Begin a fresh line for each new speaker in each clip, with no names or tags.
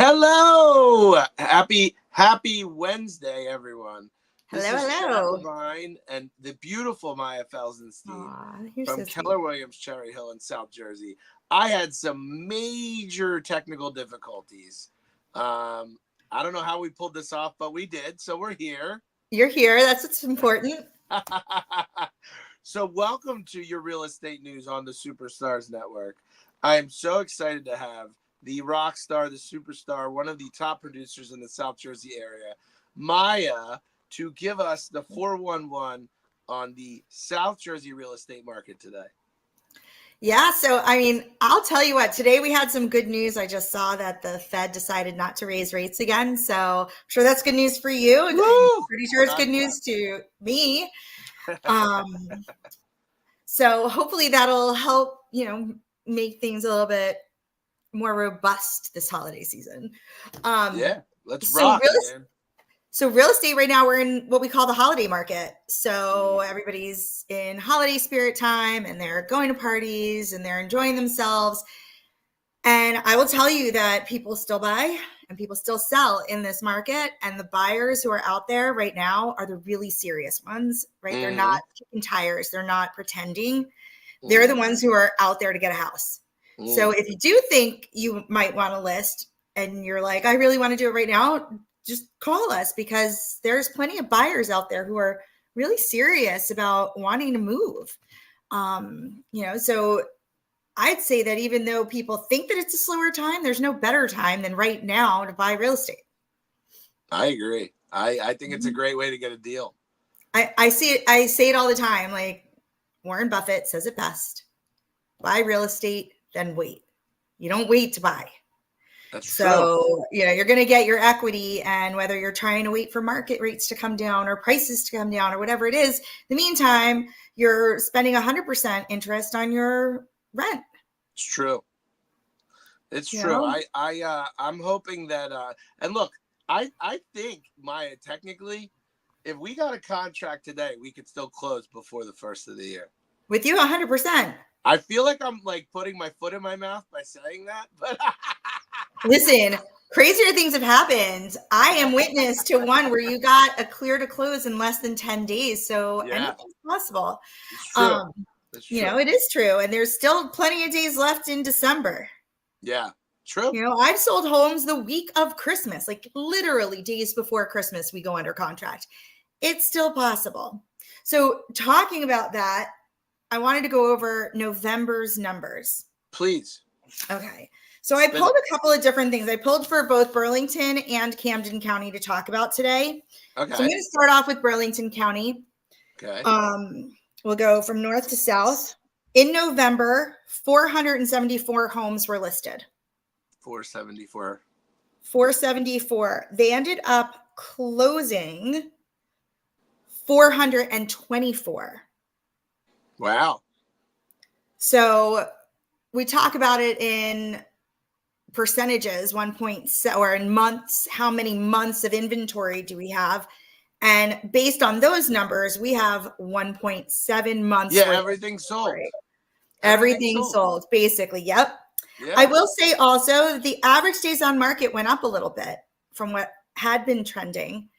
Hello, happy Wednesday, everyone. This
Hello,
is Chad
hello.
Levine and the beautiful Maya Felsenstein
Aw, you're
from
so sweet.
Keller Williams Cherry Hill in South Jersey. I had some major technical difficulties. I don't know how we pulled this off, but we did, so we're here.
You're here. That's what's important.
So welcome to your real estate news on the Superstars Network. I am so excited to have the rock star, the superstar, one of the top producers in the South Jersey area, Maya, to give us the 411 on the South Jersey real estate market today.
Yeah. So, I'll tell you what, today we had some good news. I just saw that the Fed decided not to raise rates again. So, I'm sure that's good news for you. I'm pretty sure it's good news to me. So, hopefully, that'll help, make things a little bit more robust this holiday season.
Yeah, let's rock, man.
So real estate right now, we're in what we call the holiday market. So everybody's in holiday spirit time and they're going to parties and they're enjoying themselves. And I will tell you that people still buy and people still sell in this market. And the buyers who are out there right now are the really serious ones, right? They're not kicking tires. They're not pretending. They're the ones who are out there to get a house. So if you do think you might want to list and you're like, I really want to do it right now, just call us because there's plenty of buyers out there who are really serious about wanting to move. So I'd say that even though people think that it's a slower time, there's no better time than right now to buy real estate.
I agree. I think it's a great way to get a deal.
I see it. I say it all the time. Like Warren Buffett says it best: buy real estate, then wait. You don't wait to buy.
That's
so, you're going to get your equity, and whether you're trying to wait for market rates to come down or prices to come down or whatever it is, in the meantime, you're spending 100% interest on your rent.
It's true. It's true. I'm hoping that, and look, I think, Maya, technically, if we got a contract today, we could still close before the first of the year.
With you, 100%.
I feel like I'm like putting my foot in my mouth by saying that, but
listen, crazier things have happened. I am witness to one where you got a clear to close in less than 10 days. So anything's possible.
It's true.
It is true. And there's still plenty of days left in December.
Yeah, true.
I've sold homes the week of Christmas, like literally days before Christmas, we go under contract. It's still possible. So talking about that, I wanted to go over November's numbers.
Please.
Okay. So I pulled a couple of different things. I pulled for both Burlington and Camden County to talk about today.
Okay.
So I'm going to start off with Burlington County.
Okay.
We'll go from north to south. In November, 474 homes were listed.
474.
474. They ended up closing 424.
Wow.
So we talk about it in percentages, 1.7, or in months, how many months of inventory do we have? And based on those numbers, we have 1.7 months.
Yeah, everything's sold.
Everything's sold, basically. Yep. I will say also the average days on market went up a little bit from what had been trending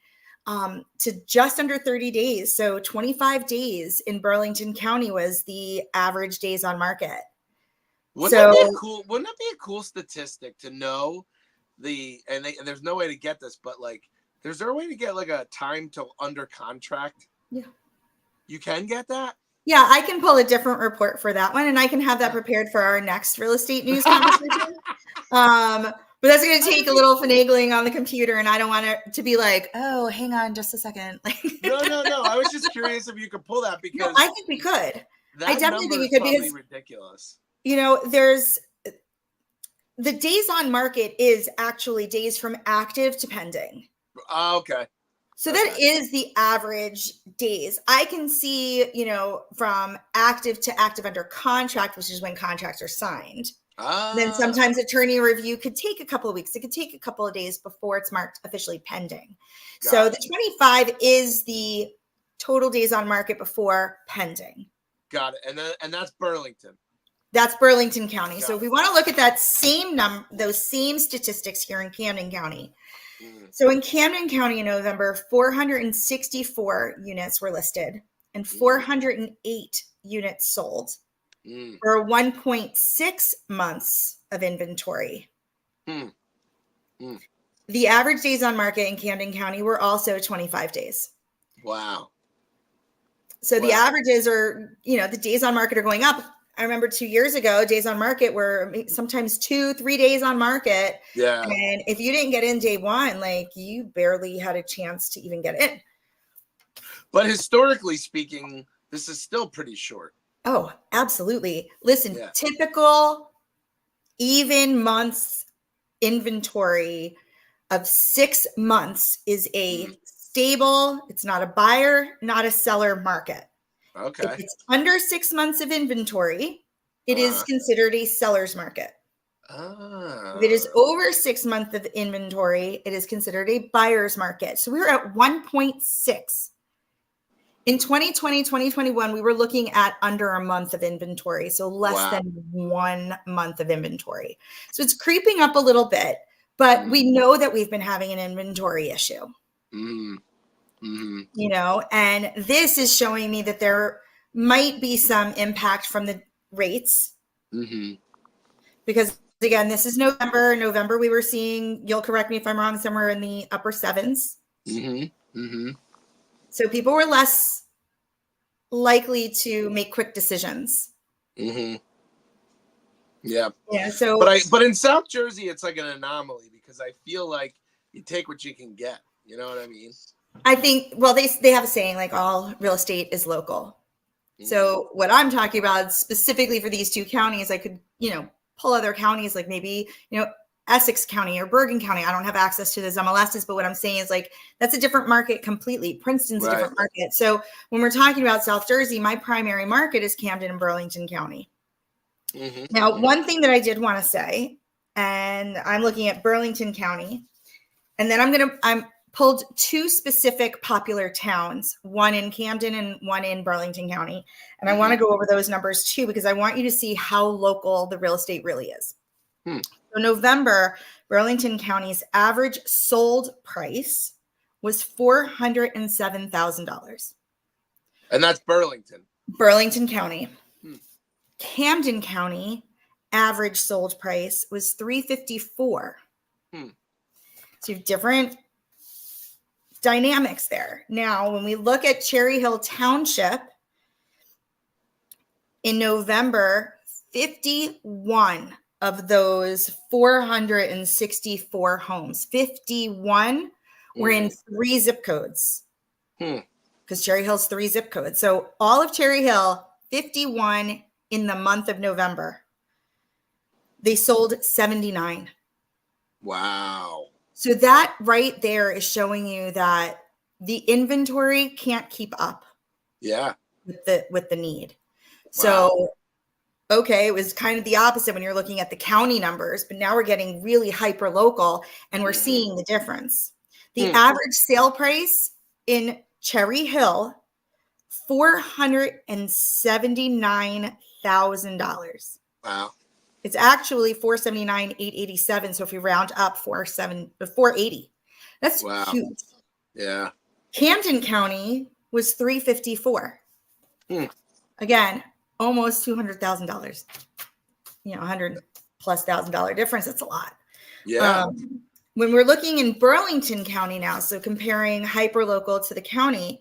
to just under 30 days. So 25 days in Burlington County was the average days on market.
Wouldn't that be a cool statistic to know there's no way to get this, but like, is there a way to get like a time to under contract?
Yeah.
You can get that?
Yeah, I can pull a different report for that one, and I can have that prepared for our next real estate news conversation. But that's going to take a little finagling on the computer, and I don't want it to be like, oh, hang on just a second.
No. I was just curious if you could pull that because
I think we could. I definitely think we could because
ridiculous.
There's the days on market is actually days from active to pending.
Okay.
So that is the average days. I can see, from active to active under contract, which is when contracts are signed. Then sometimes attorney review could take a couple of weeks. It could take a couple of days before it's marked officially pending. So the 25 is the total days on market before pending.
Got it. And that's Burlington.
That's Burlington County. So
Got
if we want to look at that same those same statistics here in Camden County. So in Camden County in November, 464 units were listed and 408 units sold for 1.6 months of inventory. The average days on market in Camden County were also 25 days.
Wow.
So the averages are, the days on market are going up. I remember 2 years ago, days on market were sometimes 2-3 days on market.
Yeah.
And if you didn't get in day one, like you barely had a chance to even get in.
But historically speaking, this is still pretty short.
Oh, absolutely. Listen, typical even months inventory of 6 months is a stable, it's not a buyer, not a seller market.
Okay.
If it's under 6 months of inventory, it is considered a seller's market. If it is over 6 months of inventory, it is considered a buyer's market. So we were at 1.6. In 2020, 2021, we were looking at under a month of inventory. So less than 1 month of inventory. So it's creeping up a little bit, but we know that we've been having an inventory issue. And this is showing me that there might be some impact from the rates. Because again, this is November we were seeing, you'll correct me if I'm wrong, somewhere in the upper 7s. So people were less likely to make quick decisions.
Yeah.
So
but in South Jersey, it's like an anomaly because I feel like you take what you can get. You know what I mean?
I think, well, they have a saying like all real estate is local. So what I'm talking about specifically for these 2 counties, I could, pull other counties like maybe, Essex County or Bergen County. I don't have access to those MLSs, but what I'm saying is like, that's a different market completely. Princeton's a different market. So when we're talking about South Jersey, my primary market is Camden and Burlington County. Now, one thing that I did want to say, and I'm looking at Burlington County, and then I'm pulled 2 specific popular towns, one in Camden and one in Burlington County. And I want to go over those numbers too, because I want you to see how local the real estate really is. So November, Burlington County's average sold price was $407,000.
And that's Burlington.
Burlington County. Camden County average sold price was $354,000. So you have different dynamics there. Now, when we look at Cherry Hill Township in November, 51 of those 464 homes, 51 were in 3 zip codes. Because Cherry Hill's 3 zip codes. So all of Cherry Hill, 51 in the month of November. They sold 79.
Wow.
So that right there is showing you that the inventory can't keep up. With the need. So, okay, it was kind of the opposite when you're looking at the county numbers, but now we're getting really hyper local and we're seeing the difference. The average sale price in Cherry Hill, $479,000.
Wow.
It's actually $479,887. So if you round up, $480. That's huge.
Yeah.
Camden County was $354. Again, almost $200,000. $100,000+ difference. That's a lot.
Yeah.
When we're looking in Burlington County now, so comparing hyperlocal to the county,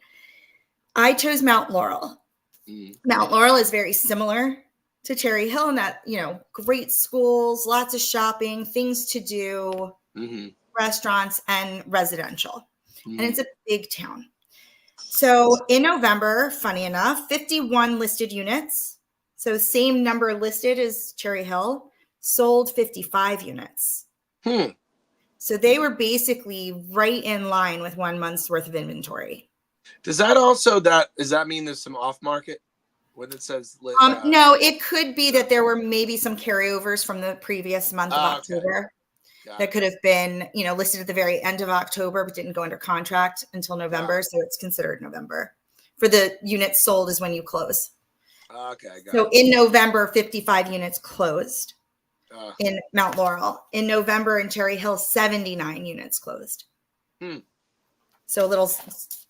I chose Mount Laurel. Mount Laurel is very similar to Cherry Hill in that, great schools, lots of shopping, things to do, restaurants, and residential. And it's a big town. So in November, funny enough, 51 listed units. So same number listed as Cherry Hill, sold 55 units. So they were basically right in line with 1 month's worth of inventory.
Does that mean there's some off market when it says?
No, it could be that there were maybe some carryovers from the previous month of October that could have been, listed at the very end of October, but didn't go under contract until November. So it's considered November. For the units sold is when you close.
Okay, got
So
it.
in November, 55 units closed
Uh,
in Mount Laurel. In November in Cherry Hill, 79 units closed.
hmm.
So a little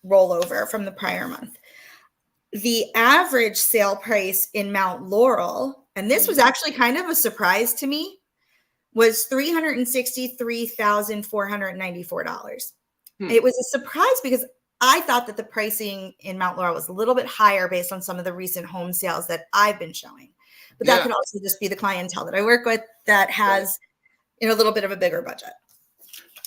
rollover from the prior month. The average sale price in Mount Laurel, and this was actually kind of a surprise to me, was $363,494.
Hmm.
It was a surprise because I thought that the pricing in Mount Laurel was a little bit higher based on some of the recent home sales that I've been showing. But that
Yeah.
could also just be the clientele that I work with that has a little bit of a bigger budget.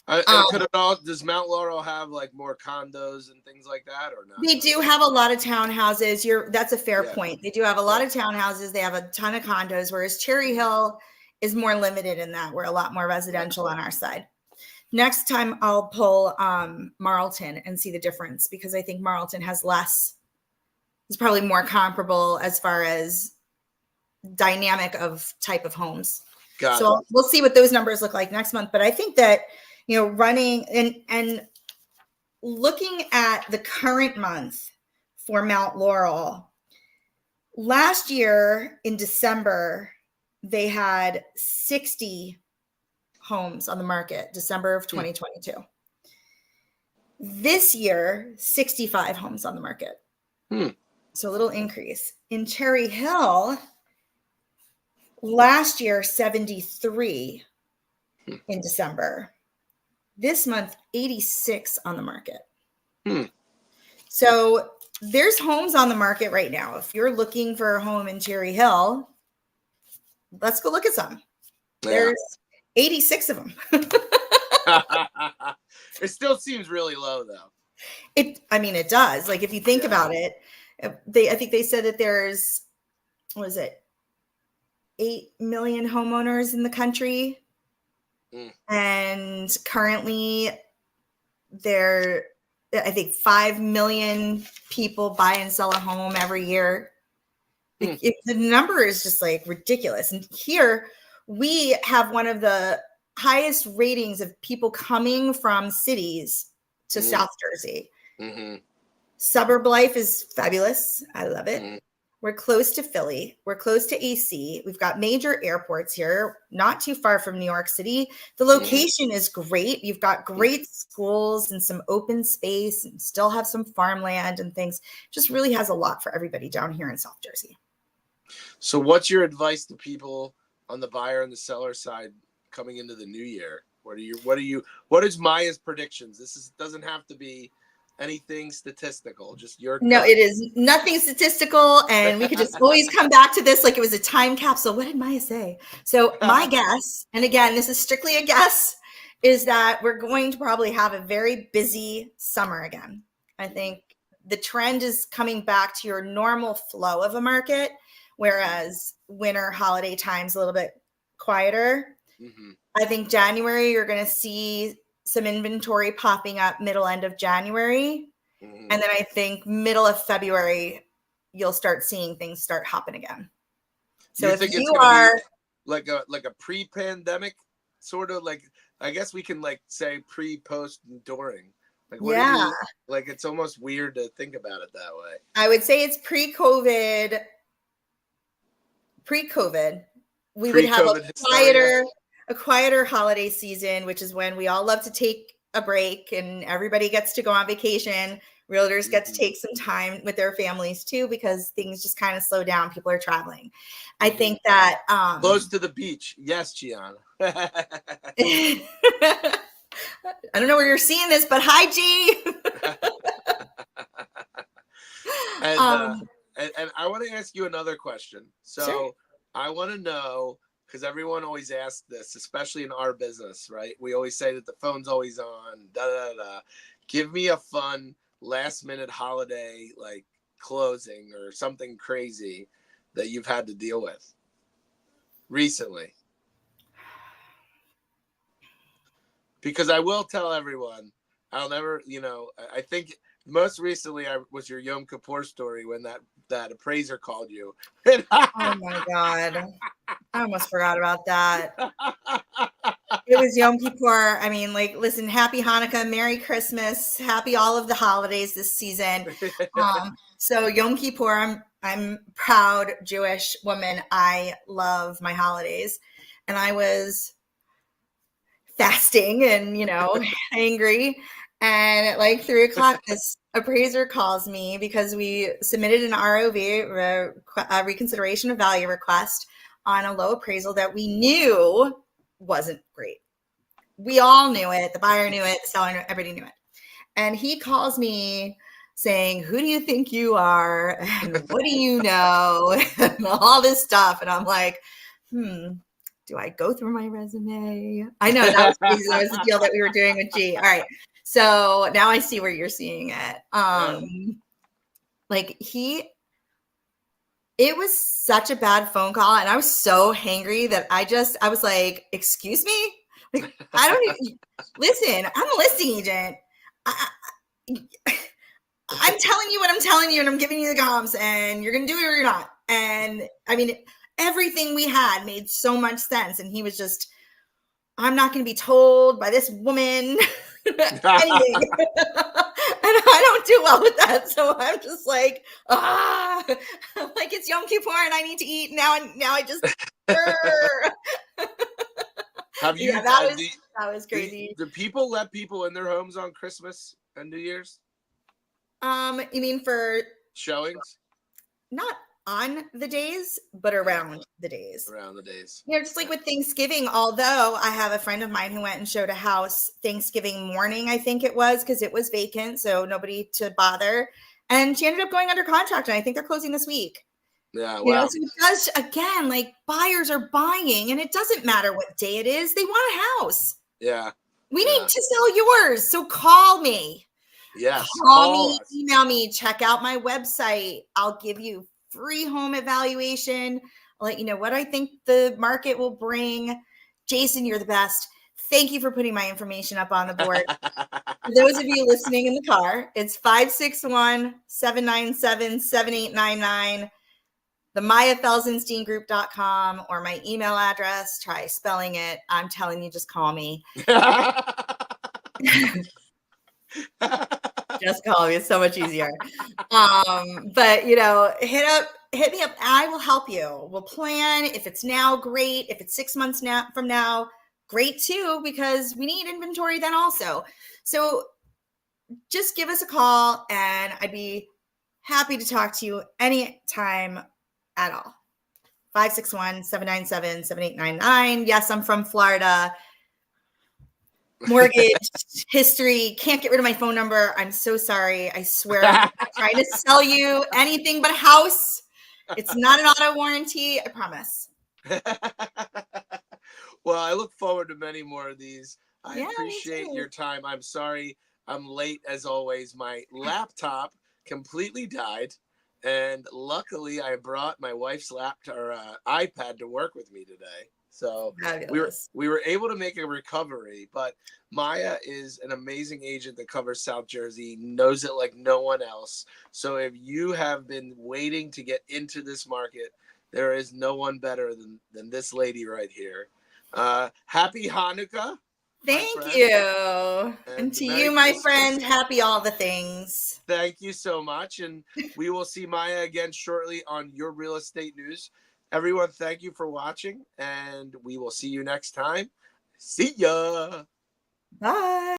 And could it all? Does Mount Laurel have like more condos and things like that, or not?
They do have a lot of townhouses. That's a fair
Yeah.
point. They do have a lot of townhouses. They have a ton of condos, whereas Cherry Hill is more limited in that. We're a lot more residential on our side. Next time I'll pull Marlton and see the difference, because I think Marlton has less, is probably more comparable as far as dynamic of type of homes.
Got
So
it.
we'll see what those numbers look like next month. But I think that, running and looking at the current month for Mount Laurel, last year in December, they had 60 homes on the market, December of 2022. This year, 65 homes on the market. So a little increase. In Cherry Hill, last year, 73 in December. This month, 86 on the market. So there's homes on the market right now. If you're looking for a home in Cherry Hill, let's go look at some.
Yeah.
There's 86 of them.
It still seems really low, though.
It does. Like, if you think about it, I think they said that there's, what is it, 8 million homeowners in the country. And currently I think 5 million people buy and sell a home every year. The number is just like ridiculous. And here we have one of the highest ratings of people coming from cities to South Jersey. Suburb life is fabulous. I love it. We're close to Philly. We're close to AC. We've got major airports here, not too far from New York City. The location is great. You've got great schools and some open space, and still have some farmland and things. Just really has a lot for everybody down here in South Jersey.
So what's your advice to people on the buyer and the seller side coming into the new year? What is Maya's predictions? This doesn't have to be anything statistical, just your
No, it is nothing statistical, and we could just always come back to this like it was a time capsule. What did Maya say? So my guess, and again, this is strictly a guess, is that we're going to probably have a very busy summer again. I think the trend is coming back to your normal flow of a market, whereas winter holiday time's a little bit quieter. I think January, you're going to see some inventory popping up end of January. And then I think middle of February, you'll start seeing things start hopping again. So
you
if
think
you
it's gonna
are
be like a pre-pandemic sort of, like, I guess we can like say pre, post, and during. Like, what do you, like, it's almost weird to think about it that way.
I would say it's pre-COVID. We would have a quieter holiday season, which is when we all love to take a break and everybody gets to go on vacation. Realtors get to take some time with their families too, because things just kind of slow down. People are traveling. I think that
close to the beach. Yes, Gianna.
I don't know where you're seeing this, but hi, G.
And I want to ask you another question. So sure. I want to know, because everyone always asks this, especially in our business, right? We always say that the phone's always on, Give me a fun last minute holiday, like closing or something crazy that you've had to deal with recently. Because I will tell everyone, I'll never, I think most recently was your Yom Kippur story when that appraiser called you.
Oh my God. I almost forgot about that. It was Yom Kippur. I mean, like, listen, happy Hanukkah, Merry Christmas, happy all of the holidays this season. So Yom Kippur, I'm a proud Jewish woman. I love my holidays. And I was fasting and, angry. And at like 3 o'clock, this appraiser calls me because we submitted an ROV, a reconsideration of value request, on a low appraisal that we knew wasn't great. We all knew it. The buyer knew it. The seller knew it. Everybody knew it. And he calls me saying, "Who do you think you are? And what do you know?" And all this stuff. And I'm like, do I go through my resume? I know that was crazy. That was the deal that we were doing with G. All right. So now I see where you're seeing it. It was such a bad phone call. And I was so hangry that I was like, "Excuse me? Like, I don't even listen. I'm a listing agent. I'm telling you what I'm telling you, and I'm giving you the comps, and you're going to do it or you're not." And I mean, everything we had made so much sense. And he was just, "I'm not going to be told by this woman anything." And I don't do well with that. So I'm just like, like it's Yom Kippur and I need to eat. Now I just,
Have you?
Yeah, that was crazy.
Do people let people in their homes on Christmas and New Year's?
You mean for
showings?
Not on the days, but around the days.
Around the days.
Just like with Thanksgiving, although I have a friend of mine who went and showed a house Thanksgiving morning, I think it was, because it was vacant, so nobody to bother. And she ended up going under contract, and I think they're closing this week.
Yeah, wow.
So it does, again, like buyers are buying, and it doesn't matter what day it is. They want a house.
Yeah.
We need to sell yours, so call me.
Yes.
Call me, email me, check out my website. I'll give you free home evaluation. I'll let you know what I think the market will bring. Jason, you're the best. Thank you for putting my information up on the board. For those of you listening in the car, it's 561-797-7899, the MayaFelsensteinGroup.com, or my email address. Try spelling it. I'm telling you, just call me. Just call me. It's so much easier. But hit me up. I will help you. We'll plan. If it's now, great. If it's 6 months from now, great too, because we need inventory then also. So just give us a call and I'd be happy to talk to you anytime at all. 561-797-7899. Yes, I'm from Florida. Mortgage history. Can't get rid of my phone number. I'm so sorry. I swear I'm not trying to sell you anything but a house. It's not an auto warranty. I promise.
Well, I look forward to many more of these. I appreciate your time. I'm sorry I'm late as always. My laptop completely died, and luckily I brought my wife's laptop or iPad to work with me today. So we were able to make a recovery, but Maya is an amazing agent that covers South Jersey, knows it like no one else. So if you have been waiting to get into this market, there is no one better than this lady right here. Happy Hanukkah.
Thank you. And to you, my friend, happy all the things.
Thank you so much. And we will see Maya again shortly on Your Real Estate News. Everyone, thank you for watching, and we will see you next time. See ya.
Bye.